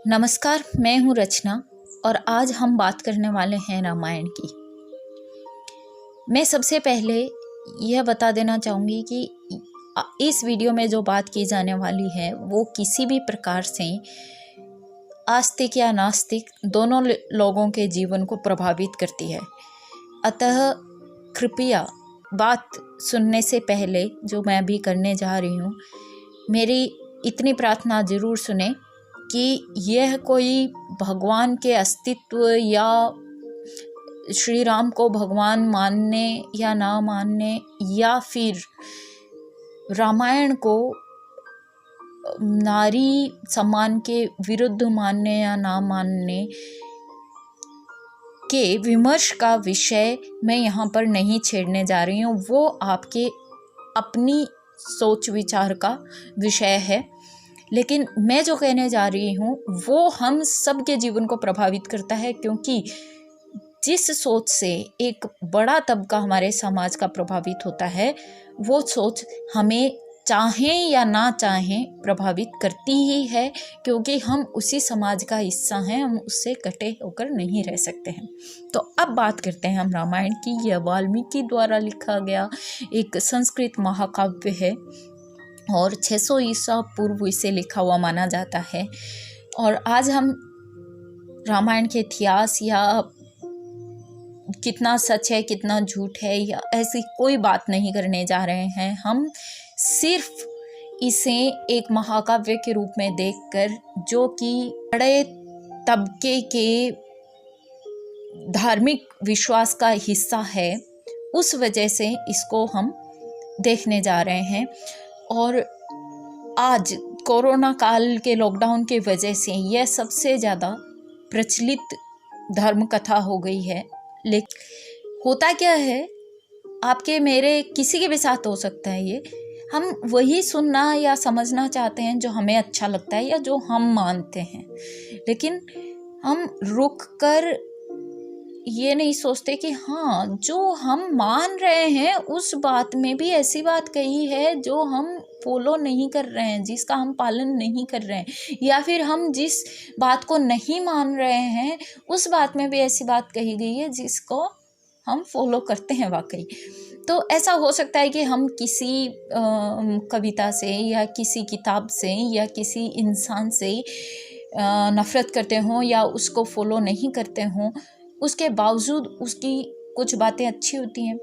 नमस्कार, मैं हूँ रचना और आज हम बात करने वाले हैं रामायण की। मैं सबसे पहले यह बता देना चाहूँगी कि इस वीडियो में जो बात की जाने वाली है वो किसी भी प्रकार से आस्तिक या नास्तिक दोनों लोगों के जीवन को प्रभावित करती है। अतः कृपया बात सुनने से पहले जो मैं अभी करने जा रही हूँ, मेरी इतनी प्रार्थना ज़रूर सुने कि यह कोई भगवान के अस्तित्व या श्री राम को भगवान मानने या ना मानने या फिर रामायण को नारी सम्मान के विरुद्ध मानने या ना मानने के विमर्श का विषय मैं यहाँ पर नहीं छेड़ने जा रही हूँ। वो आपके अपनी सोच विचार का विषय है, लेकिन मैं जो कहने जा रही हूँ वो हम सब के जीवन को प्रभावित करता है, क्योंकि जिस सोच से एक बड़ा तबका हमारे समाज का प्रभावित होता है वो सोच हमें चाहें या ना चाहें प्रभावित करती ही है, क्योंकि हम उसी समाज का हिस्सा हैं, हम उससे कटे होकर नहीं रह सकते हैं। तो अब बात करते हैं हम रामायण की। यह वाल्मीकि द्वारा लिखा गया एक संस्कृत महाकाव्य है और 600 ईसा पूर्व इसे लिखा हुआ माना जाता है। और आज हम रामायण के इतिहास या कितना सच है कितना झूठ है या ऐसी कोई बात नहीं करने जा रहे हैं। हम सिर्फ इसे एक महाकाव्य के रूप में देखकर, जो कि बड़े तबके के धार्मिक विश्वास का हिस्सा है, उस वजह से इसको हम देखने जा रहे हैं। और आज कोरोना काल के लॉकडाउन के वजह से यह सबसे ज़्यादा प्रचलित धर्म कथा हो गई है। लेकिन होता क्या है, आपके मेरे किसी के भी साथ हो सकता है, ये हम वही सुनना या समझना चाहते हैं जो हमें अच्छा लगता है या जो हम मानते हैं, लेकिन हम रुक कर ये नहीं सोचते कि हाँ, जो हम मान रहे हैं उस बात में भी ऐसी बात कही है जो हम फॉलो नहीं कर रहे हैं, जिसका हम पालन नहीं कर रहे हैं, या फिर हम जिस बात को नहीं मान रहे हैं उस बात में भी ऐसी बात कही गई है जिसको हम फॉलो करते हैं वाकई। तो ऐसा हो सकता है कि हम किसी कविता से या किसी किताब से या किसी इंसान से नफ़रत करते हों या उसको फॉलो नहीं करते हों, उसके बावजूद उसकी कुछ बातें अच्छी होती हैं।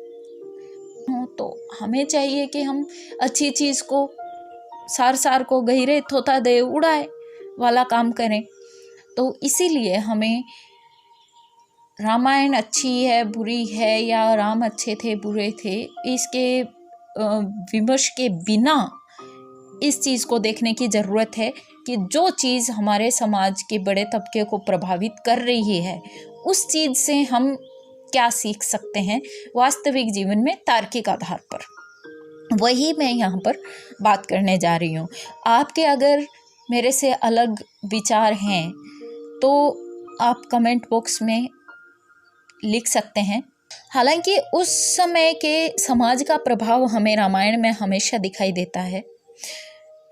तो हमें चाहिए कि हम अच्छी चीज़ को सार को गहिरे थोता दे उड़ाए वाला काम करें। तो इसीलिए हमें रामायण अच्छी है बुरी है या राम अच्छे थे बुरे थे, इसके विमर्श के बिना इस चीज़ को देखने की ज़रूरत है कि जो चीज़ हमारे समाज के बड़े तबके को प्रभावित कर रही है उस चीज़ से हम क्या सीख सकते हैं वास्तविक जीवन में तार्किक आधार पर। वही मैं यहाँ पर बात करने जा रही हूँ। आपके अगर मेरे से अलग विचार हैं तो आप कमेंट बॉक्स में लिख सकते हैं। हालांकि उस समय के समाज का प्रभाव हमें रामायण में हमेशा दिखाई देता है,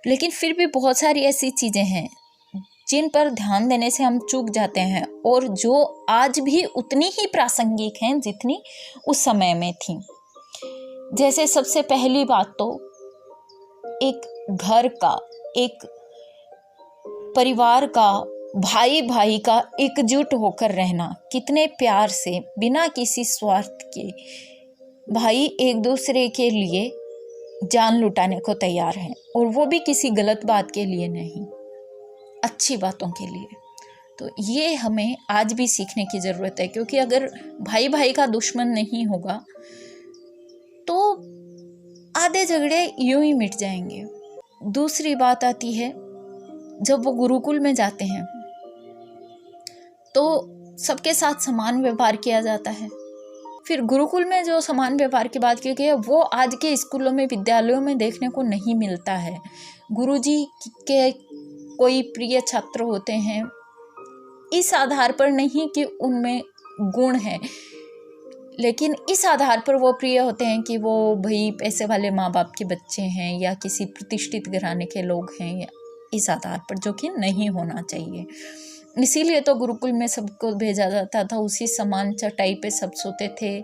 लेकिन फिर भी बहुत सारी ऐसी चीज़ें हैं जिन पर ध्यान देने से हम चूक जाते हैं और जो आज भी उतनी ही प्रासंगिक हैं जितनी उस समय में थी। जैसे सबसे पहली बात तो एक घर का, एक परिवार का, भाई भाई का एकजुट होकर रहना, कितने प्यार से बिना किसी स्वार्थ के भाई एक दूसरे के लिए जान लुटाने को तैयार हैं, और वो भी किसी गलत बात के लिए नहीं, अच्छी बातों के लिए। तो ये हमें आज भी सीखने की ज़रूरत है, क्योंकि अगर भाई भाई का दुश्मन नहीं होगा तो आधे झगड़े यूं ही मिट जाएंगे। दूसरी बात आती है जब वो गुरुकुल में जाते हैं तो सबके साथ समान व्यवहार किया जाता है। फिर गुरुकुल में जो समान व्यवहार की बात की गई है वो आज के स्कूलों में विद्यालयों में देखने को नहीं मिलता है। गुरुजी के कोई प्रिय छात्र होते हैं, इस आधार पर नहीं कि उनमें गुण है, लेकिन इस आधार पर वो प्रिय होते हैं कि वो भाई पैसे वाले माँ बाप के बच्चे हैं या किसी प्रतिष्ठित घराने के लोग हैं, या इस आधार पर, जो कि नहीं होना चाहिए। इसीलिए तो गुरुकुल में सबको भेजा जाता था, उसी समान चटाई पे सब सोते थे,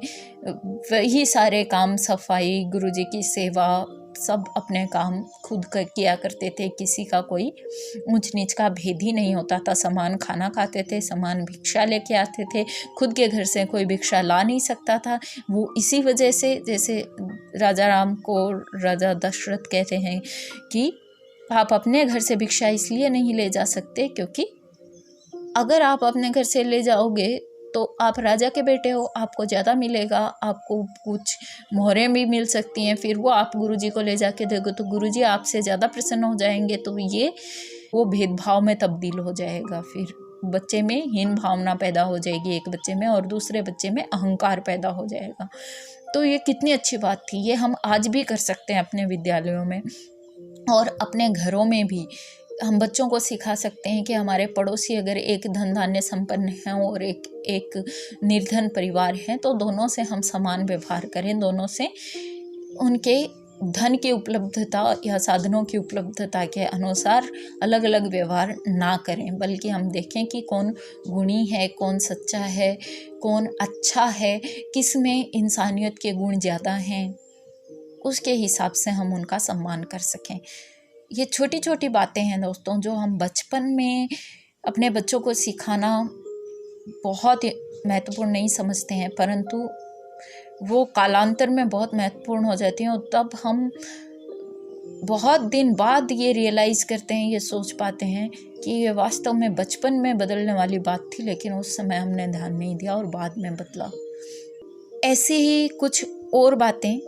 वही सारे काम, सफाई, गुरुजी की सेवा, सब अपने काम खुद किया करते थे। किसी का कोई ऊंच नीच का भेद ही नहीं होता था। समान खाना खाते थे, समान भिक्षा लेके आते थे, खुद के घर से कोई भिक्षा ला नहीं सकता था। वो इसी वजह से, जैसे राजा राम को राजा दशरथ कहते हैं कि आप अपने घर से भिक्षा इसलिए नहीं ले जा सकते क्योंकि अगर आप अपने घर से ले जाओगे तो आप राजा के बेटे हो, आपको ज़्यादा मिलेगा, आपको कुछ मोहरें भी मिल सकती हैं, फिर वो आप गुरुजी को ले जाके दोगे तो गुरुजी आपसे ज़्यादा प्रसन्न हो जाएंगे। तो ये वो भेदभाव में तब्दील हो जाएगा, फिर बच्चे में हीन भावना पैदा हो जाएगी एक बच्चे में, और दूसरे बच्चे में अहंकार पैदा हो जाएगा। तो ये कितनी अच्छी बात थी। ये हम आज भी कर सकते हैं अपने विद्यालयों में और अपने घरों में भी। हम बच्चों को सिखा सकते हैं कि हमारे पड़ोसी अगर एक धन धान्य संपन्न हैं और एक निर्धन परिवार है तो दोनों से हम समान व्यवहार करें, दोनों से उनके धन की उपलब्धता या साधनों की उपलब्धता के अनुसार अलग अलग व्यवहार ना करें, बल्कि हम देखें कि कौन गुणी है, कौन सच्चा है, कौन अच्छा है, किस में इंसानियत के गुण ज़्यादा हैं, उसके हिसाब से हम उनका सम्मान कर सकें। ये छोटी छोटी बातें हैं दोस्तों, जो हम बचपन में अपने बच्चों को सिखाना बहुत महत्वपूर्ण नहीं समझते हैं, परंतु वो कालांतर में बहुत महत्वपूर्ण हो जाती हैं। और तब हम बहुत दिन बाद ये रियलाइज़ करते हैं, ये सोच पाते हैं कि ये वास्तव में बचपन में बदलने वाली बात थी, लेकिन उस समय हमने ध्यान नहीं दिया और बाद में बदला। ऐसे ही कुछ और बातें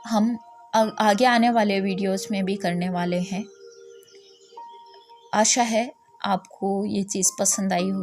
हम आगे आने वाले वीडियोस में भी करने वाले हैं। आशा है आपको ये चीज़ पसंद आई होगी।